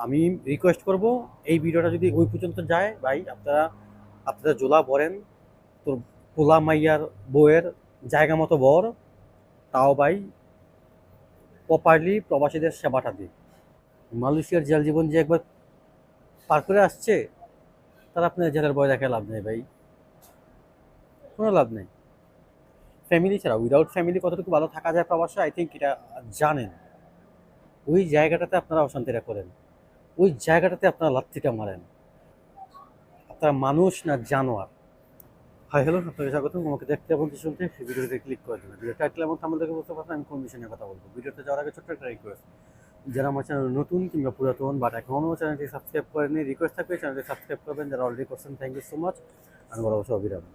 আমি রিকোয়েস্ট করব, এই ভিডিওটা যদি ওই পর্যন্ত যায় ভাই, আপনারা জোলা বলেন, তোর পোলা মাইয়ার বউয়ের জায়গা মতো বর, তাও ভাই প্রপারলি প্রবাসীদের সেবাটা দিই। মালয়েশিয়ার জেল জীবন যে একবার পার করে আসছে, তারা আপনার জেলের বয় দেখে লাভ নেই ভাই, কোনো লাভ নেই। ফ্যামিলি ছাড়া, উইদাউট ফ্যামিলি কতটুকু ভালো থাকা যায় প্রবাসে, আই থিঙ্ক এটা জানেন। ওই জায়গাটাতে আপনারা অশান্তিটা করেন, ওই জায়গাটাতে আপনারা লাথিটা মারেন। আপনারা মানুষ না জানোয়ার। হাই হ্যালো, আপনাকে স্বাগতম। আমাকে দেখতে এবং কি শুনতে ভিডিওতে ক্লিক করে দেবেন। ভিডিও টাইটেল এবং থাম্বনেল দেখে বুঝতে পারছেন আমি কোন বিষয় নিয়ে কথা বলবো। ভিডিওতে যাওয়ার আগে ছোট্ট একটা রিকোয়েস্ট, যারা আমার চ্যানেল নতুন কিংবা পুরাতন বাট এখনও চ্যানেলটি সাবস্ক্রাইব করেনি, রিকোয়েস্ট থাকবে চ্যানেলটি সাবস্ক্রাইব করবেন। যারা অলরেডি করছেন থ্যাংক ইউ সো মাচ। আমি বড় বড় অবিরাম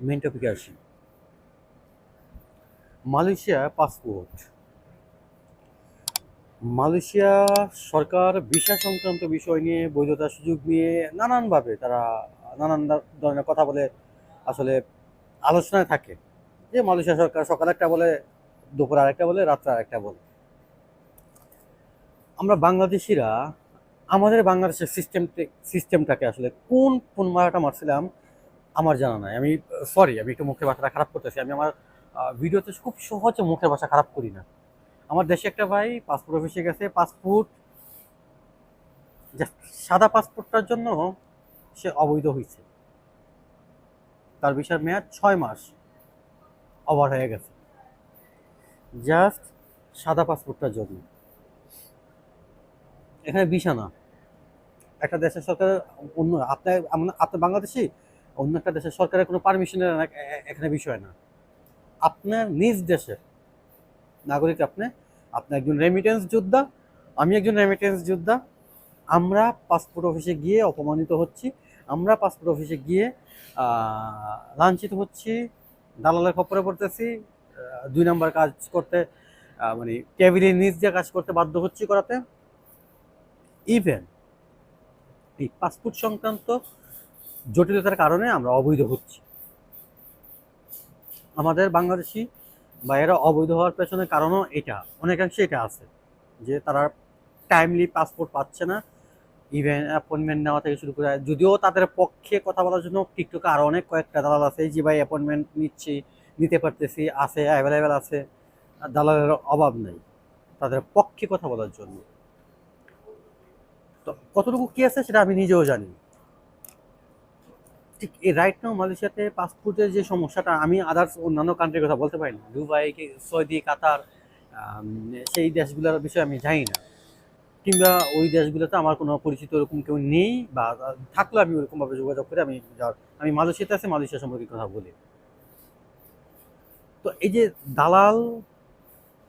মেইন টপিকে আসি। Malaysia passport. মালয়েশিয়া সরকার ভিসা সংক্রান্ত বিষয় নিয়ে, বৈধতার সুযোগ নিয়ে নানানভাবে তারা নানান ধরনের কথা বলে, আসলে আলোচনায় থাকে। যে মালয়েশিয়া সরকার সকালে একটা বলে, দুপুর আরেকটা বলে, রাত্রে আরেকটা বলে। আমরা বাংলাদেশিরা আমাদের বাংলাদেশের সিস্টেমটাকে আসলে কোন মারাটা মারছিলাম আমার জানা নাই। আমি সরি, আমি একটু মুখের ভাষাটা খারাপ করতেছি। আমি আমার ভিডিওতে খুব সহজে মুখের ভাষা খারাপ করি না। আমার দেশে একটা ভাই পাসপোর্ট অফিসে গেছে, পাসপোর্ট সাদা পাসপোর্টটার জন্য সে অবৈধ হয়েছে। তার ভিসার মেয়াদ 6 মাস ওভার হয়ে গেছে, জাস্ট সাদা পাসপোর্টটার জন্য। এখানে ভিসা না, একটা দেশের সরকারের অন্য আপনার বাংলাদেশি অন্য একটা দেশের সরকারের কোনো পারমিশনের এখানে বিষয় না। আপনার নিজ দেশের নাগরিক, আপনি আপনি একজন রেমিটেন্স যোদ্ধা, আমি একজন রেমিটেন্স যোদ্ধা। আমরা পাসপোর্ট অফিসে গিয়ে অপমানিত হচ্ছি, আমরা পাসপোর্ট অফিসে গিয়ে লাঞ্ছিত হচ্ছি, দালালের খপ্পরে পড়তেছি, 2 নাম্বার কাজ করতে, মানে টেবিলের নিচ দিয়ে কাজ করতে বাধ্য হচ্ছি করাতে। ইভেন এই পাসপোর্ট সংক্রান্ত জটিলতার কারণে আমরা অবৈধ হচ্ছি। আমাদের বাংলাদেশি ভাইয়েরা অবৈধ হওয়ার পেছনে কারণও এটা, অনেকাংশে এটা আছে যে তারা টাইমলি পাসপোর্ট পাচ্ছে না। ইভেন অ্যাপয়েন্টমেন্ট নেওয়া থেকে শুরু করে, যদিও তাদের পক্ষে কথা বলার জন্য টিকটকে আরও অনেক কয়েকটা দালাল আছে যে ভাই অ্যাপয়েন্টমেন্ট নিতে পারতেছি, আছে, অ্যাভেলেবেল আছে, দালালের অভাব নেই তাদের পক্ষে কথা বলার জন্য। তো কতটুকু কি আছে সেটা আমি নিজেও জানি। ঠিক এই রাইট নাও মালয়েশিয়াতে পাসপোর্টের যে সমস্যাটা, আমি আদার্স অন্যান্য কান্ট্রির কথা বলতে পারি না, দুবাই, সৌদি, কাতার, সেই দেশগুলোর বিষয়ে আমি জানি না, কিংবা ওই দেশগুলোতে আমার কোনো পরিচিত ওরকম কেউ নেই, বা থাকলেও আমি ওরকমভাবে যোগাযোগ করে আমি মালয়েশিয়াতে আছি, মালয়েশিয়া সম্পর্কে কথা বলি। তো এই যে দালাল,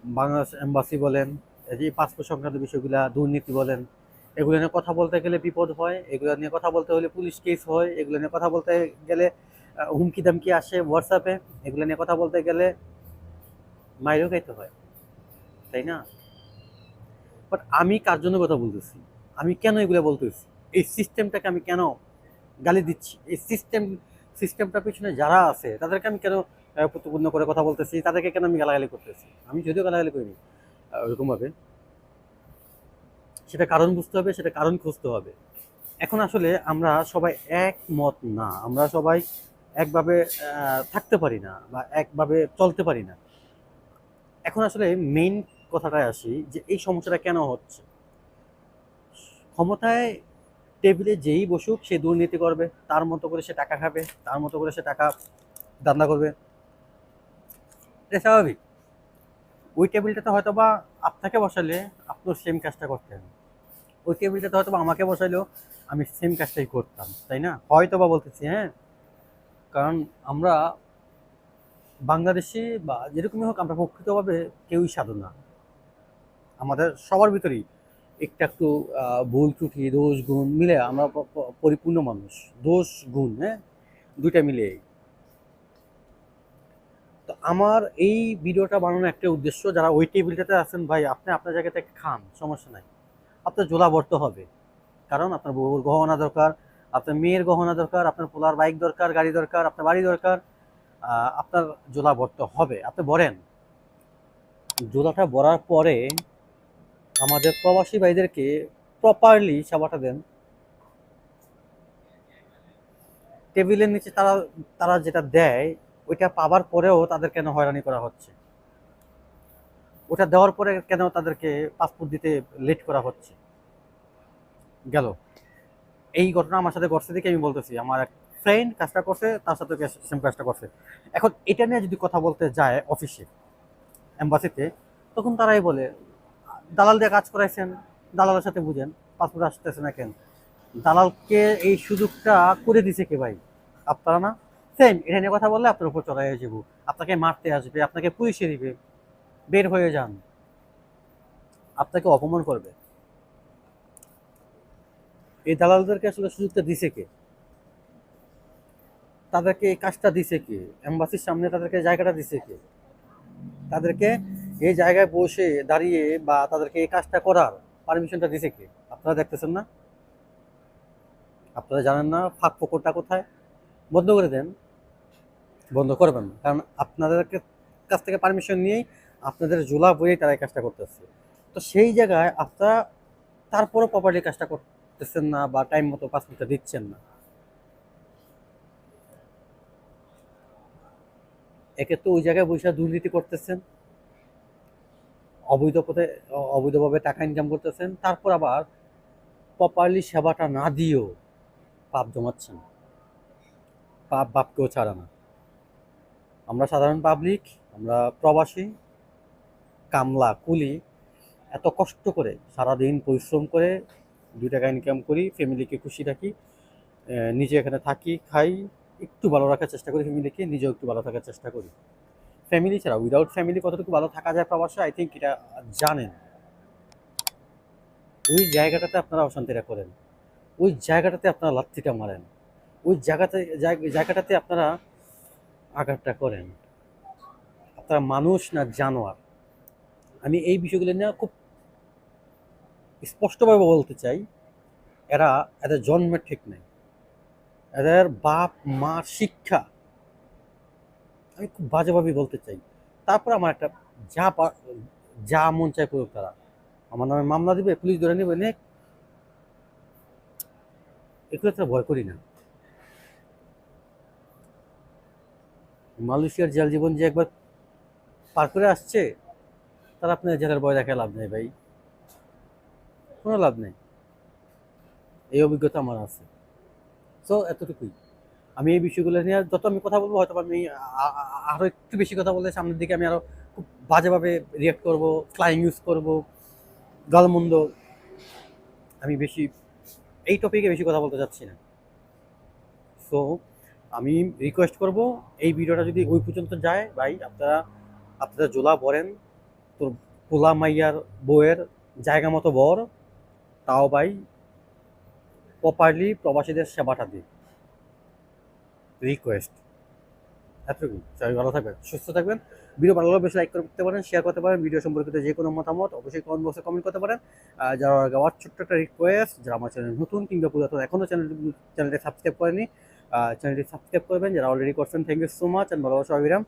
বাংলাদেশ এম্বাসি বলেন, এই যে পাসপোর্ট সংক্রান্ত বিষয়গুলো, দুর্নীতি বলেন, এগুলো নিয়ে কথা বলতে গেলে বিপদ হয়, এগুলো নিয়ে কথা বলতে হলে পুলিশ কেস হয়, এগুলো নিয়ে কথা বলতে গেলে হুমকি দামকি আসে হোয়াটসঅ্যাপে, এগুলো নিয়ে কথা বলতে গেলে মাইরও খাইতে হয়, তাই না? বাট আমি কার জন্য কথা বলতেছি, আমি কেন এগুলো বলতেছি, এই সিস্টেমটাকে আমি কেন গালি দিচ্ছি, এই সিস্টেমটার পিছনে যারা আছে তাদেরকে আমি কেন প্রতিপন্ন করে কথা বলতেছি, তাদেরকে কেন আমি গালাগালি করতেছি? আমি যদিও গালাগালি করিনি ওরকমভাবে, সেটা কারণ বুঝতে হবে, সেটা কারণ খুঁজতে হবে। এখন আসলে আমরা সবাই একমত না, আমরা সবাই একভাবে থাকতে পারি না, বা একভাবে চলতে পারি না। এখন আসলে মেইন কথাটায় আসি যে এই সমস্যাটা কেন হচ্ছে। ক্ষমতায় টেবিলে যেই বসুক সে দুর্নীতি করবে, তার মতো করে সে টাকা খাবে, তার মতো করে সে টাকা ধান্দা করবে, এটা স্বাভাবিক। ওই টেবিলটাতে হয়তো বা আপনাকে বসালে আপনার সেম কাজটা করতেন, ওই টেবিলটাতে হয়তো বা আমাকে বসাইলেও আমি সেম কাজটাই করতাম, তাই না? হয়তো বা বলতেছি, হ্যাঁ, কারণ আমরা বাংলাদেশি বা যেরকমই হোক, আমরা প্রকৃতভাবে কেউই সাধু না। আমাদের সবার ভিতরেই একটু একটু ভুল ত্রুটি, দোষ গুণ মিলে আমরা পরিপূর্ণ মানুষ। দোষ গুণ, হ্যাঁ, দুইটা মিলে। তো আমার এই ভিডিওটা বানানোর একটা উদ্দেশ্য, যারা ওই টেবিলটাতে আছেন ভাই, আপনি আপনার জায়গা থেকে খান, সমস্যা নাই, আপনার জোলা ভরতে হবে। কারণ আপনার বউর গহনা দরকার, আপনার মেয়ের গহনা দরকার, আপনার পোলার বাইক দরকার, গাড়ি দরকার, আপনার বাড়ি দরকার, আপনার জোলা ভরতে হবে, আপনি ভরেন। জোলাটা ভরার পরে আমাদের প্রবাসী ভাইদেরকে প্রপারলি সেবাটা দেন। টেবিলের নিচে তারা তারা যেটা দেয় ওইটা পাবার পরেও তাদের কেন হয়রানি করা হচ্ছে, ওটা দেওয়ার পরে কেন তাদেরকে পাসপোর্ট দিতে লেট করা হচ্ছে। গেল এই ঘটনা আমার সাথে ঘটছে দেখে আমি বলতেছি, আমার এক ফ্রেন্ড কাজটা করছে, তার সাথে সেম কাজটা করছে। এখন এটা নিয়ে যদি কথা বলতে যায় অফিসে, এম্বাসিতে, তখন তারাই বলে দালাল দিয়ে কাজ করাইছেন, দালালের সাথে বুঝেন, পাসপোর্ট আসতেছে না কেন। দালালকে এই সুযোগটা করে দিছে কে ভাই? আপনারা না? সেম এটা নিয়ে কথা বললে আপনার উপর চড়াই হয়ে যাবো, আপনাকে মারতে আসবে, আপনাকে পুলিশে দিবে, বের হয়ে যান, আপনাকে অপমান করবে। এই দালালদেরকে আসলে সুযোগটা দিছে কে? তাদেরকে এই কাজটা দিছে কে? এম্বাসির সামনে তাদেরকে জায়গাটা দিছে কে? তাদেরকে এই জায়গায় বসে দাঁড়িয়ে বা তাদেরকে এই কাজটা করার পারমিশনটা দিছে কে? আপনারা দেখতেছেন না? আপনারা জানেন না ফাঁক ফোকরটা কোথায়? বন্ধ করে দেন। বন্ধ করবেন না, কারণ আপনাদেরকে কাছ থেকে পারমিশন নিয়েই আপনাদের জোলা বইয়েই তারা এই কাজটা করতেছে। তো সেই জায়গায় আপনারা তারপরও প্রপারলি কাজটা করতেছেন না বা টাইম মতো পাসপোর্টটা দিচ্ছেন না। একে তো ওই জায়গায় বসে দুর্নীতি করতেছেন, অবৈধ পথে অবৈধভাবে টাকা ইনকাম করতেছেন, তারপর আবার প্রপারলি সেবাটা না দিয়েও পাপ জমাচ্ছেন। পাপ বাপকেও ছাড়ে না। আমরা সাধারণ পাবলিক, আমরা প্রবাসী, কামলা কুলি, এত কষ্ট করে সারাদিন পরিশ্রম করে 2 টাকা ইনকাম করি, ফ্যামিলিকে খুশি রাখি, নিজে এখানে থাকি, খাই, একটু ভালো রাখার চেষ্টা করি ফ্যামিলিকে, নিজেও একটু ভালো থাকার চেষ্টা করি। ফ্যামিলি ছাড়া উইদাউট ফ্যামিলি কতটুকু ভালো থাকা যায় প্রবাসে, আই থিঙ্ক এটা জানেন। ওই জায়গাটাতে আপনারা অশান্তিটা করেন, ওই জায়গাটাতে আপনারা লাথিটা মারেন, ওই জায়গাটাতে আপনারা আঘাতটা করেন। আপনারা মানুষ না জানোয়ার? আমি এই বিষয়গুলো নিয়ে খুব স্পষ্টভাবে বলতে চাই, এদের জন্মের ঠিক নেই, এদের বাপ মার শিক্ষা আমি খুব বাজেভাবে বলতে চাই। তারপর আমার একটা যা যা মন চায় করুক তারা, আমার নামে মামলা দিবে, পুলিশ ধরে নেবে, নে এগুলো তারা ভয় করি না। মালয়েশিয়ার জেল জীবন যে একবার পার করে আসছে, তারা আপনার জেলের ভয় দেখে লাভ নেই ভাই, কোনো লাভ নেই। এই অভিজ্ঞতা আমার আছে। সো এতটুকুই। আমি এই বিষয়গুলো নিয়ে যত আমি কথা বলবো, হয়তো আমি আরো একটু বেশি কথা বললে সামনের দিকে আমি আরো খুব বাজেভাবে রিয়েক্ট করব, ফ্লাইং ইউজ করব, গালমন্দ। আমি বেশি এই টপিকে বেশি কথা বলতে চাচ্ছি না। সো আমি রিকোয়েস্ট করব, এই ভিডিওটা যদি ওই পর্যন্ত যায় ভাই, আপনারা জোলা বলেন, তোর পোলা মাইয়ার বউয়ের জায়গা মতো বর, তাও ভাই প্রপারলি প্রবাসীদের সেবাটা দিন, রিকোয়েস্ট। এতটুকু। সবাই ভালো থাকবেন, সুস্থ থাকবেন। ভিডিও ভালো লাগলে বেশি লাইক করতে পারেন, শেয়ার করতে পারেন। ভিডিও সম্পর্কিত যে কোনো মতামত অবশ্যই কমেন্ট বক্সে কমেন্ট করতে পারেন। যারা আমার ছোট্ট একটা রিকোয়েস্ট, যারা আমার চ্যানেল নতুন কিংবা পুরাতন এখনও চ্যানেলটি সাবস্ক্রাইব করেনি, চ্যানেলটি সাবস্ক্রাইব করবেন। যারা অলরেডি করছেন, thank you so much and ভালোবাসা অবিরাম।